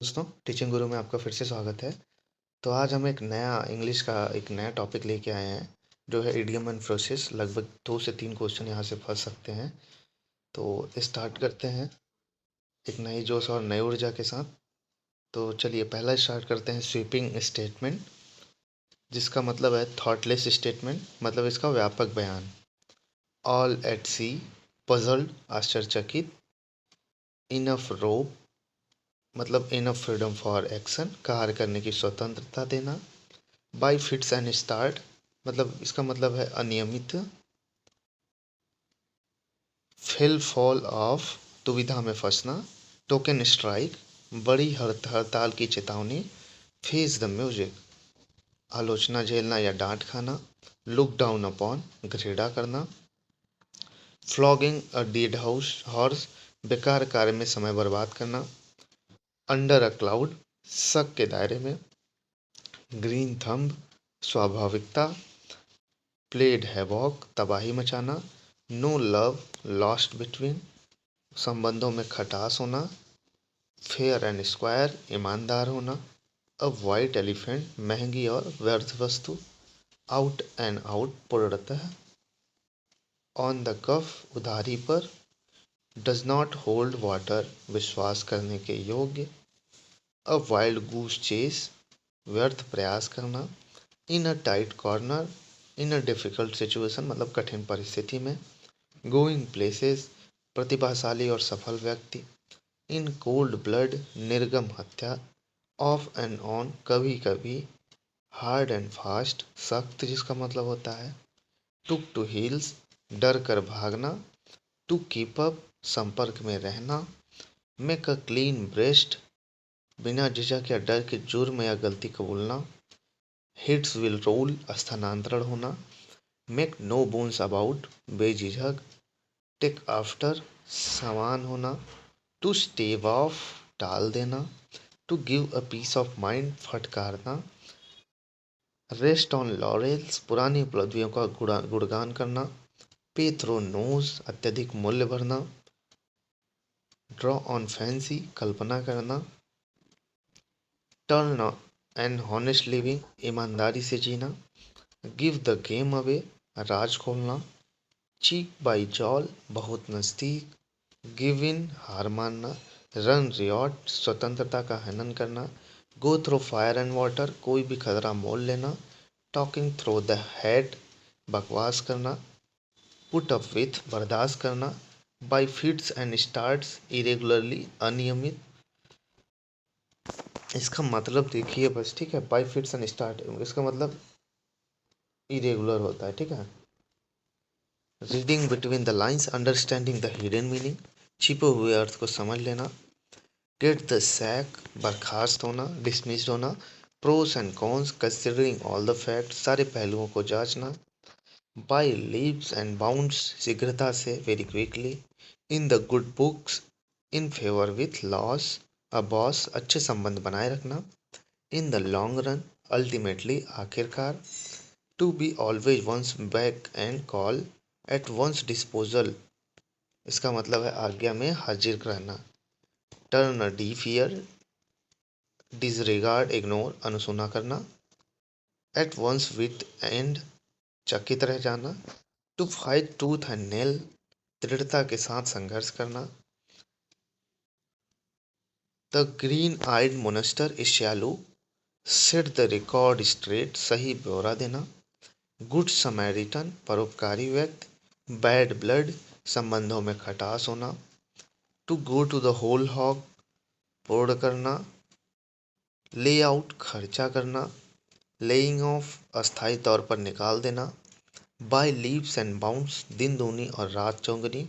दोस्तों, टीचिंग गुरु में आपका फिर से स्वागत है। तो आज हम एक नया इंग्लिश का एक नया टॉपिक लेके आए हैं, जो है इडियम एंड फ्रेजेस। लगभग 2 से 3 क्वेश्चन यहाँ से फँस सकते हैं। तो स्टार्ट करते हैं एक नई जोश और नई ऊर्जा के साथ। तो चलिए पहला स्टार्ट करते हैं स्वीपिंग स्टेटमेंट, जिसका मतलब है थॉटलेस स्टेटमेंट, मतलब इसका व्यापक बयान। ऑल एट सी, पजल्ड, आश्चर्यचकित। इनफ रोप, मतलब इनफ फ्रीडम फॉर एक्शन, कार्य करने की स्वतंत्रता देना। बाय फिट्स एंड स्टार्ट, मतलब इसका मतलब है अनियमित। फेल फॉल ऑफ, दुविधा में फंसना। टोकन स्ट्राइक, बड़ी हड़ताल की चेतावनी। फेस द म्यूजिक, आलोचना झेलना या डांट खाना। लुक डाउन अपॉन, घृणा करना। फ्लॉगिंग अ डेड हॉर्स, बेकार कार्य में समय बर्बाद करना। अंडर अ क्लाउड, शक के दायरे में। ग्रीन थंब, स्वाभाविकता। प्लेड हैवॉक, तबाही मचाना। नो लव लॉस्ट बिटवीन, संबंधों में खटास होना। फेयर एंड स्क्वायर, ईमानदार होना। अ वाइट एलिफेंट, महंगी और व्यर्थ वस्तु। आउट एंड आउट, पूर्णतः। ऑन द कफ, उधारी पर। डज नॉट होल्ड वाटर, विश्वास करने के योग्य। अ वाइल्ड गूस चेस, व्यर्थ प्रयास करना। In a tight corner, in a difficult situation, मतलब कठिन परिस्थिति में। गोइंग प्लेसेस, प्रतिभाशाली और सफल व्यक्ति। इन कोल्ड ब्लड, निर्गम हत्या। ऑफ एंड ऑन, कभी कभी। हार्ड एंड फास्ट, सख्त, जिसका मतलब होता है। टुक टू हील्स, डर कर भागना। टू कीप अप, संपर्क में रहना। मेक अ क्लीन ब्रेस्ट, बिना झिझक या डर के जुर्म या गलती कबूलना। हिट्स विल रोल, स्थानांतरण होना। मेक नो बोन्स अबाउट, बेझिझक। टेक आफ्टर, समान होना। टू स्टेव ऑफ, टाल देना। To give a piece of mind, फटकारना। रेस्ट ऑन लॉरेल्स, पुरानी उपलब्धियों का गुणगान करना। पे थ्रो नोज, अत्यधिक मूल्य भरना। ड्रॉ ऑन फैंसी, कल्पना करना। टर्न एंड हॉनेस्ट लिविंग, ईमानदारी से जीना। गिव द गेम अवे, राज खोलना। चीक बाई जॉल, बहुत नज़दीक। गिव इन, हार मानना। रन रियॉट, स्वतंत्रता का हनन करना। गो थ्रो फायर एंड वाटर, कोई भी खतरा मोल लेना। टॉकिंग थ्रो द हेड, बकवास करना। पुट अप विथ, बर्दाश्त करना। By fits and starts, irregularly, अनियमित। इसका मतलब देखिए बस, ठीक है। बाई फिट्स एंड स्टार्ट, इसका मतलब इरेगुलर होता है, ठीक है। Reading between the lines, understanding the hidden meaning, छिपे हुए अर्थ को समझ लेना। गेट द सैक, बर्खास्त होना, डिसमिस्ड होना। Pros and cons, considering all the fact, सारे पहलुओं को जांचना। बाय लीव्स एंड बाउंड्स, शीघ्रता से, very quickly. In the good books, in favour with loss, a boss, अच्छे संबंध बनाए रखना। In the long run, ultimately, आखिरकार। To be always one's back and call at one's disposal, इसका मतलब है आज्ञा में हाजिर रहना। Turn a deaf ear, disregard, ignore, अनसुना करना। एट वंस विथ एंड, चकित रह जाना। To fight tooth and nail, दृढ़ता के साथ संघर्ष करना। The green eyed monster is shallow, set the record straight, सही ब्यौरा देना। गुड समैरिटन, परोपकारी व्यक्ति। बैड ब्लड, संबंधों में खटास होना। To go to the whole hog, पूर्ण करना। ले आउट, खर्चा करना। लेइंग ऑफ, अस्थायी तौर पर निकाल देना। बाय लीव्स एंड बाउंड्स, दिन दूनी और रात चौगनी।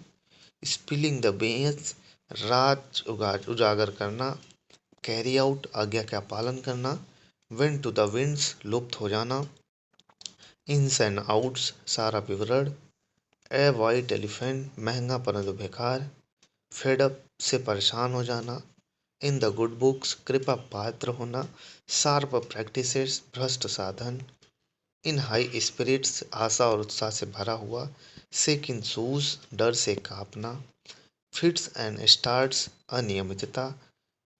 स्पिलिंग द बेंस, राज उजागर करना। कैरी आउट, आज्ञा का पालन करना। वेंट टू द विंड्स, लुप्त हो जाना। इन्स एंड आउट्स, सारा विवरण। ए वाइट एलिफेंट, महंगा परंतु बेकार। फेड अप, से परेशान हो जाना। इन द गुड बुक्स, कृपा पात्र होना। शार्प प्रैक्टिसेस, भ्रष्ट साधन। इन हाई स्पिरिट्स, आशा और उत्साह से भरा हुआ। सेक इन शूज, डर से कांपना। फिट्स एंड स्टार्ट्स, अनियमितता।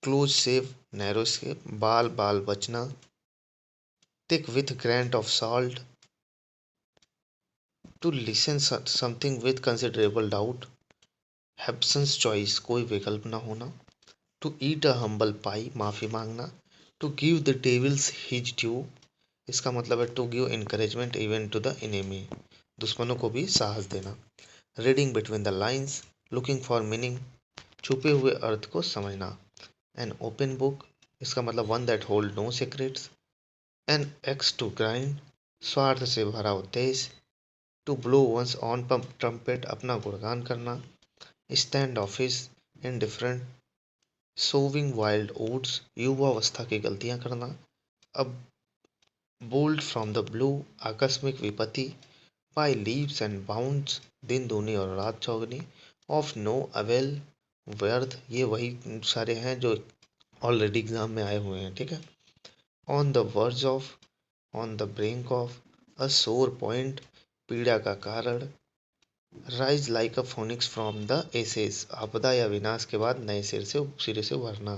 क्लोज सेव नैरो स्केप, बाल बाल बचना, thick with grant of salt, to listen something with considerable doubt, Hobson's choice कोई विकल्प न होना, to eat a humble pie माफी मांगना, to give the devil's his due, इसका मतलब है to give encouragement even to the enemy, दुश्मनों को भी साहस देना। Reading between the lines, looking for meaning, छुपे हुए अर्थ को समझना। एन ओपन बुक, इसका मतलब one that hold no secrets. An axe to grind, स्वार्थ से भरा उद्देश्य। To blow one's own trumpet, अपना गुणगान करना। Standoffish, indifferent. Sowing wild oats, युवावस्था की गलतियां करना। अब बोल्ड फ्रॉम द ब्लू, आकस्मिक विपत्ति। बाय लीव्स एंड बाउंड्स, दिन दूनी और रात चौगनी। ऑफ नो अवेल, व्यर्थ, ये वही सारे हैं जो ऑलरेडी एग्जाम में आए हुए हैं, ठीक है। On the verge of, on the brink of, a sore point, पीड़ा का कारण। Rise like a phoenix from the ashes, आपदा या विनाश के बाद नए सिरे से उभरना।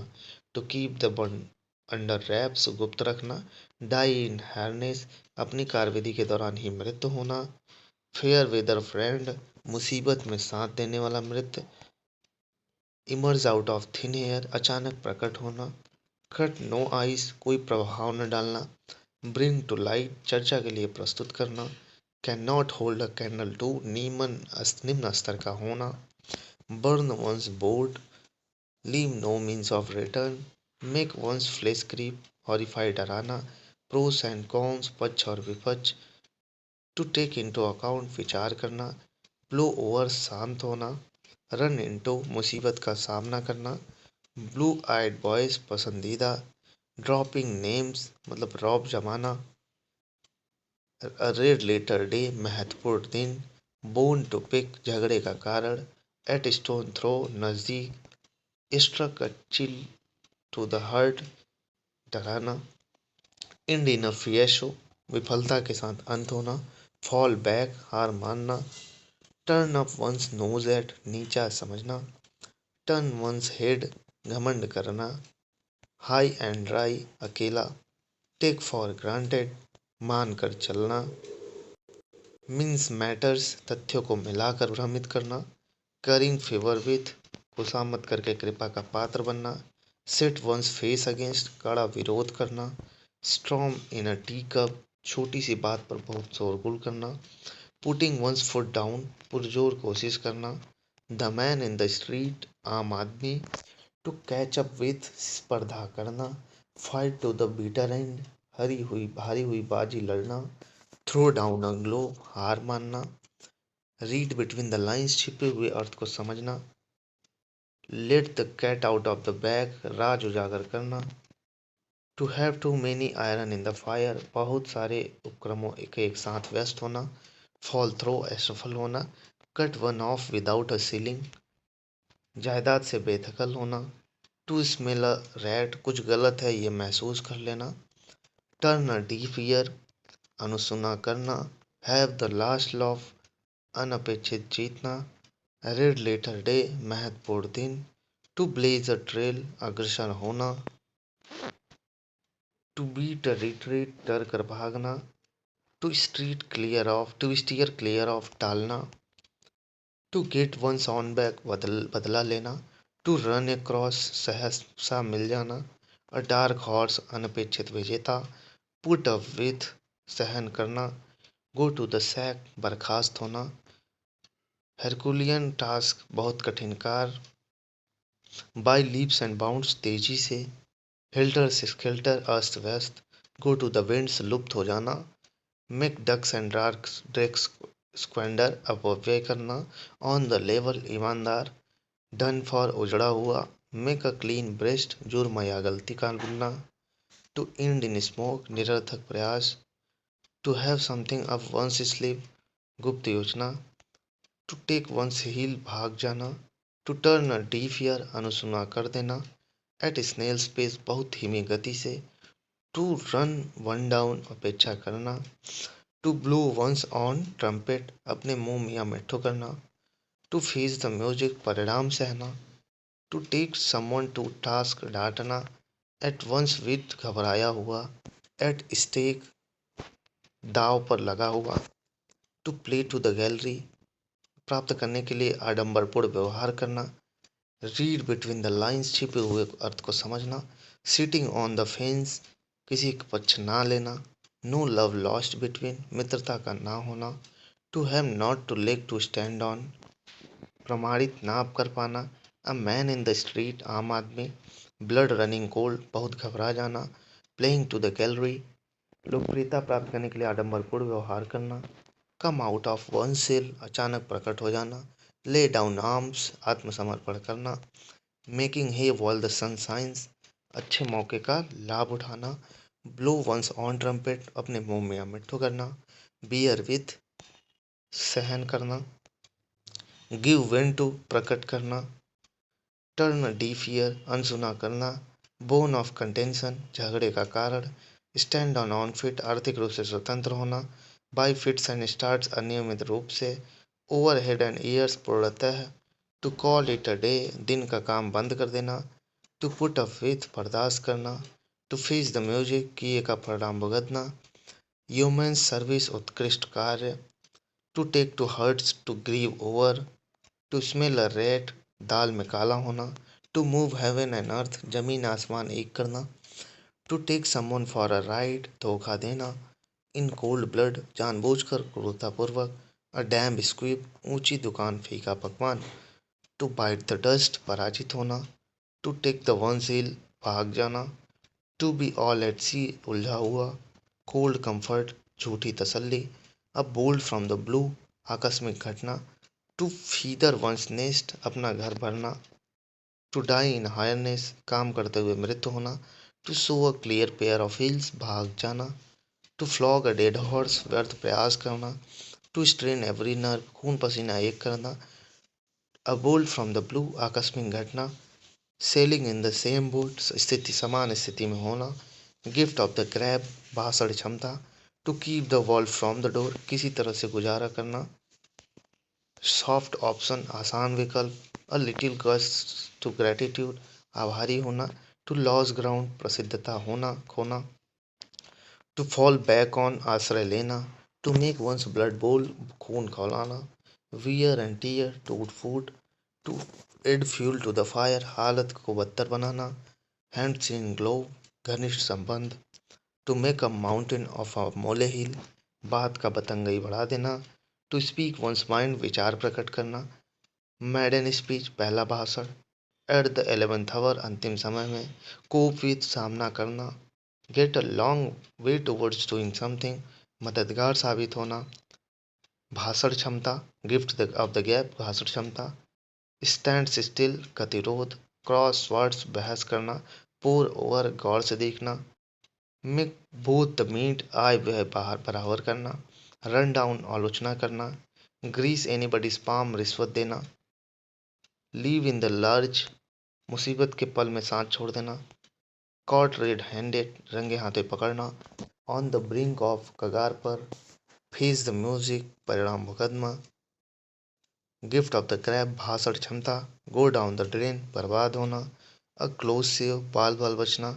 To keep the bun under wraps, गुप्त रखना। डाई इन हार्नेस, अपनी कार्यविधि के दौरान ही मृत्यु होना। फेयर वेदर फ्रेंड, मुसीबत में साथ देने वाला मित्र। Emerge out of thin air, अचानक प्रकट होना। कट नो आइस, कोई प्रभाव न डालना। ब्रिंग टू लाइट, चर्चा के लिए प्रस्तुत करना। Can not hold a candle to, निम्न स्तर का होना। Burn one's board, leave no means of return. Make one's flesh creep, horrify डराना। प्रोस एंड कॉन्स, पक्ष और विपक्ष। टू टेक इनटू अकाउंट, विचार करना। ब्लो ओवर, शांत होना। रन इनटू, मुसीबत का सामना करना। ब्लू आइड बॉयज, पसंदीदा। ड्रॉपिंग नेम्स, मतलब रौब जमाना। रेड लेटर डे, महत्वपूर्ण दिन। बोन टू पिक, झगड़े का कारण। एट स्टोन थ्रो, नज़दीक। Struck a chill to the heart, डराना। इंड इन अ फियशो, विफलता के साथ अंत होना। फॉल बैक, हार मानना। Turn up one's nose at, नीचा समझना। टर्न वंस हेड, घमंड करना। हाई एंड ड्राई, अकेला। टेक फॉर ग्रांटेड, मान कर चलना। मीन्स मैटर्स, तथ्यों को मिलाकर भ्रमित करना। करिंग फेवर विथ, खुशामद करके कृपा का पात्र बनना। सेट वंस फेस अगेंस्ट, कड़ा विरोध करना। स्ट्रॉम इन अ टी कप, छोटी सी बात पर बहुत शोरगुल करना। पुटिंग वंस फुट डाउन, पुरजोर कोशिश करना। The man in the street, आम आदमी। टू कैच अप विथ, स्पर्धा करना। Fight to the bitter end, भारी हुई बाजी लड़ना। थ्रो डाउन अ ग्लोब, हार मानना। रीड बिटवीन द लाइन्स, छिपे हुए अर्थ को समझना। Let the cat out of the bag, राज उजागर करना। To have too many iron in the fire, बहुत सारे उपक्रमों के एक साथ व्यस्त होना। फॉल थ्रो, असफल होना। Cut one of without a ceiling, जायदाद से बेदखल होना। टू स्मेल अ रैट, कुछ गलत है ये महसूस कर लेना। टर्न अ डीफ ईयर, अनसुना करना। हैव द लास्ट लॉफ, अनपेक्षित जीतना। रेड लेटर डे, महत्वपूर्ण दिन। टू ब्लेज अ ट्रेल, अग्रसर होना। टू बीट अ रिट्रीट, डर कर भागना। टू स्टीयर क्लियर ऑफ, टालना। To get one's own back, बदला लेना। टू रन ए क्रॉस, सहसा मिल जाना। अ डार्क हॉर्स, अनपेक्षित विजेता। पुट अप विथ, सहन करना। गो टू द सैक, बर्खास्त होना। हरकुलियन टास्क, बहुत कठिन कार्य। बाय लीप्स एंड बाउंड्स, तेजी से। हिल्टर स्केल्टर, अस्त व्यस्त। गो टू द विंड्स, लुप्त हो जाना। Make ducks and Drax squander, अपव्यय करना। ऑन द लेवल, ईमानदार। डन फॉर, उजड़ा हुआ। मेक अ क्लीन ब्रेस्ट, जुर्म या गलती का भूलना। टू एंड इन स्मोक, निरर्थक प्रयास। To have something up one's sleeve, गुप्त योजना। टू टेक वंस हील, भाग जाना। To turn a deaf ear, अनसुना कर देना। एट स्नेल स्पेस, बहुत धीमी गति से। टू रन वन डाउन, अपेक्षा करना। To blow one's own trumpet, अपने मुंह मियाँ मिट्ठू करना। टू फेस द म्यूजिक, परिणाम सहना। To take someone to task, डांटना। एट वंस विद, घबराया हुआ। एट स्टेक, दाव पर लगा हुआ। To play to the gallery, प्राप्त करने के लिए आडंबरपूर्ण व्यवहार करना। रीड बिटवीन द लाइन्स, छिपे हुए अर्थ को समझना। सिटिंग ऑन द फेंस, किसी का पक्ष ना लेना। नो लव लॉस्ट बिटवीन, मित्रता का ना होना। To have not to leg to stand on, प्रमाणित नाप कर पाना। A man in the street, आम आदमी। ब्लड रनिंग कोल्ड, बहुत घबरा जाना। प्लेइंग टू द गैलरी, लोकप्रियता प्राप्त करने के लिए आडंबरपूर्ण व्यवहार करना। Come out of one shell, अचानक प्रकट हो जाना। ले डाउन आर्म्स, आत्मसमर्पण करना। Making hay while the sun shines, अच्छे मौके का लाभ उठाना। ब्लो वंस ऑन ट्रम्पेट, अपने मुंह में मिट्ठू करना। बियर विथ, सहन करना। गिव वेन टू, प्रकट करना। टर्न डीफियर, अनसुना करना। बोन ऑफ कंटेंशन, झगड़े का कारण। स्टैंड ऑन फिट, आर्थिक रूप से स्वतंत्र होना। बाई फिट्स एंड स्टार्ट्स, अनियमित रूप से। ओवर हेड एंड ईयर्स, पूर्णतः। To call it a day, दिन का काम बंद कर देना। टू पुट अप विथ, बर्दाश्त करना। टू फेस द म्यूजिक, किए का परिणाम भुगतना। ह्यूमन सर्विस, उत्कृष्ट कार्य। To take to hearts, to grieve over. To smell a rat, दाल में काला होना। To move heaven and earth, जमीन आसमान एक करना। To take someone for a ride, धोखा देना। इन कोल्ड ब्लड, जानबूझकर, क्रूरतापूर्वक। अ डैम स्क्वीप, ऊंची दुकान, फीका पकवान। टू बाइट द डस्ट, पराजित होना। To take the one seal, भाग जाना। To be all at sea, उलझा हुआ। कोल्ड कंफर्ट, झूठी तसल्ली। A bolt from the blue, आकस्मिक घटना। टू फीदर वंस नेस्ट, अपना घर भरना। टू डाई इन हायरनेस, काम करते हुए मृत्यु होना। To show a clear pair of heels, भाग जाना। To flog a dead horse, व्यर्थ प्रयास करना। टू स्ट्रेन एवरी नर्व, खून पसीना एक करना। A bolt from the blue, आकस्मिक घटना। Sailing in the same boat, स्थिति समान स्थिति में होना। गिफ्ट ऑफ द क्रैब, भाषण क्षमता। To keep the wolf from the door, किसी तरह से गुजारा करना। सॉफ्ट ऑप्शन, आसान विकल्प। A little gust to gratitude, आभारी होना। टू लॉस ग्राउंड, प्रसिद्धता होना, खोना। टू फॉल बैक ऑन, आश्रय लेना। टू मेक वंस ब्लड बोल, खून खौलाना। वियर एंड टीयर, टूट फूट। To add fuel to the fire, हालत को बदतर बनाना। हैंड्स इन ग्लोव, घनिष्ठ संबंध। To make a mountain of a molehill, बात का बतंगई बढ़ा देना। टू स्पीक वंस माइंड, विचार प्रकट करना। मैडन स्पीच, पहला भाषण। एट द 11th आवर, अंतिम समय में। कोप विथ, सामना करना। Get a long way towards doing something, मददगार साबित होना। भाषण क्षमता, गिफ्ट ऑफ द गैप, भाषण क्षमता। स्टैंड स्टिल, गतिरोध। क्रॉस वर्ड्स, बहस करना। पोर ओवर, गौर से देखना। मिक बोथ द मीट, आय व्यय बाहर बराबर करना। रन डाउन, आलोचना करना। ग्रीस एनीबडीज पाम, रिश्वत देना। लीव इन द लर्ज, मुसीबत के पल में साथ छोड़ देना। कॉट रेड हैंडेड, रंगे हाथे पकड़ना। ऑन द ब्रिंक ऑफ, कगार पर। फेस द म्यूजिक, परिणाम मुकदमा। गिफ्ट ऑफ द क्रैब, भाषण क्षमता। गो डाउन द ड्रेन, बर्बाद होना। अ क्लोज सेव, बाल बाल बचना।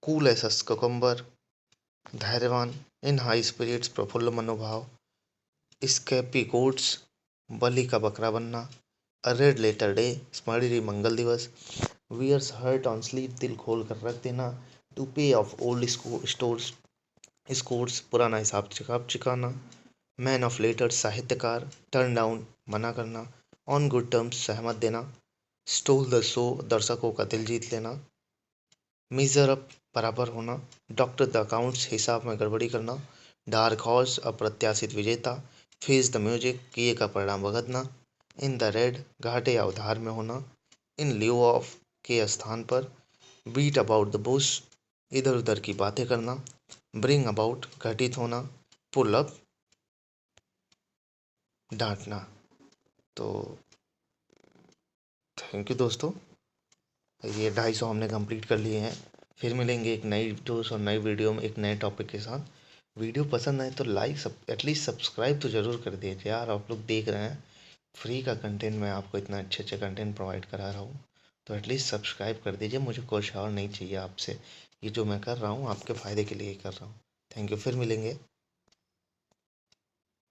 कूल एस कुकम्बर, धैर्यवान। इन हाई स्पिरिट्स, प्रफुल्ल मनोभाव। स्केपी गोट्स, बलि का बकरा बनना। अ रेड लेटर डे, स्मरणीय मंगल दिवस। वियर्स हर्ट ऑन स्लीप, दिल खोल कर रख देना। टू पे ऑफ ओल्ड स्टोर्स, स्कोर्स, पुराना हिसाब किताब चुकाना। मैन ऑफ लेटर्स, साहित्यकार। टर्न डाउन, मना करना। ऑन गुड टर्म्स, सहमत देना। स्टोल द शो, दर्शकों का दिल जीत लेना। मीजर अप, बराबर होना। डॉक्टर द अकाउंट्स, हिसाब में गड़बड़ी करना। डार्क हॉर्स, अप्रत्याशित विजेता। फेस द म्यूजिक, किए का परिणाम भुगतना। इन द रेड, घाटे या उधार में होना। इन ल्यू ऑफ, के स्थान पर। बीट अबाउट द बुश, इधर उधर की बातें करना। ब्रिंग अबाउट, घटित होना। पुल अप, डांटना। तो थैंक यू दोस्तों, ये 250 हमने कंप्लीट कर लिए हैं। फिर मिलेंगे एक नई डोज और नई वीडियो में एक नए टॉपिक के साथ। वीडियो पसंद आए तो लाइक, एटलीस्ट सब्सक्राइब तो ज़रूर कर दीजिए यार। आप लोग देख रहे हैं फ्री का कंटेंट, मैं आपको इतना अच्छे अच्छे कंटेंट प्रोवाइड करा रहा हूँ। तो एटलीस्ट सब्सक्राइब कर दीजिए। मुझे कुछ और नहीं चाहिए आपसे, ये जो मैं कर रहा हूँ आपके फ़ायदे के लिए ही कर रहा हूँ। थैंक यू, फिर मिलेंगे।